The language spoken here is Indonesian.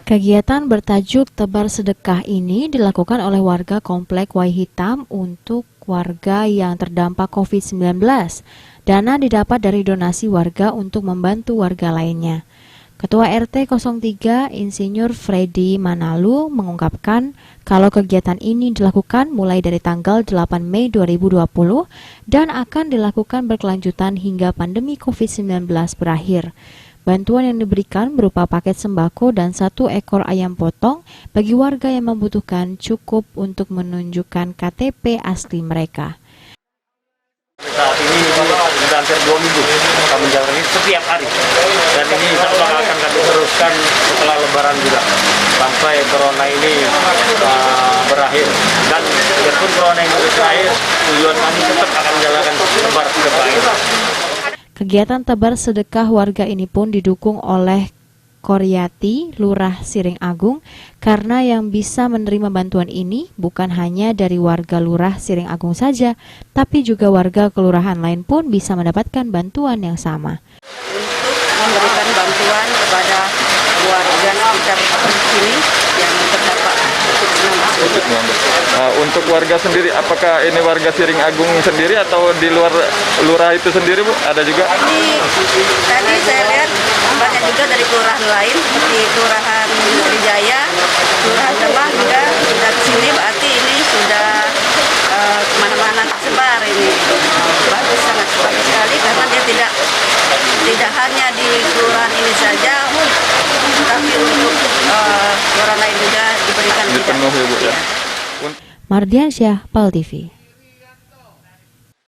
Kegiatan bertajuk Tebar Sedekah ini dilakukan oleh warga Komplek Wai Hitam untuk warga yang terdampak COVID-19. Dana didapat dari donasi warga untuk membantu warga lainnya. Ketua RT 03 Insinyur Freddy Manalu mengungkapkan kalau kegiatan ini dilakukan mulai dari tanggal 8 Mei 2020 dan akan dilakukan berkelanjutan hingga pandemi COVID-19 berakhir. Bantuan yang diberikan berupa paket sembako dan 1 ekor ayam potong bagi warga yang membutuhkan cukup untuk menunjukkan KTP asli mereka. Saat ini sudah hampir 2 minggu kami menjalani setiap hari, dan ini insya Allah akan kami teruskan setelah Lebaran juga sampai corona ini berakhir. Dan biarpun corona ini berakhir, tujuan kami tetap akan menjalankan tebar sedekah ini. Kegiatan tebar sedekah warga ini pun didukung oleh Koryati, Lurah Siring Agung, karena yang bisa menerima bantuan ini bukan hanya dari warga Lurah Siring Agung saja, tapi juga warga kelurahan lain pun bisa mendapatkan bantuan yang sama. Untuk memberikan bantuan kepada warga sekitar sini yang terdampak COVID-19. Untuk warga sendiri, apakah ini warga Siring Agung sendiri atau di luar lurah itu sendiri, Bu? Ada juga? Tadi saya lihat banyak juga dari kelurahan lain seperti kelurahan Jaya, kelurahan Demak juga sudah ke sini, berarti ini sudah kemana-mana tersebar ini. Bagus, sangat bagus sekali karena dia tidak hanya di kelurahan ini saja, tapi untuk kelurahan lain juga diberikan. Dipenuhi, Bu, ya. Mardiansyah, PAL TV.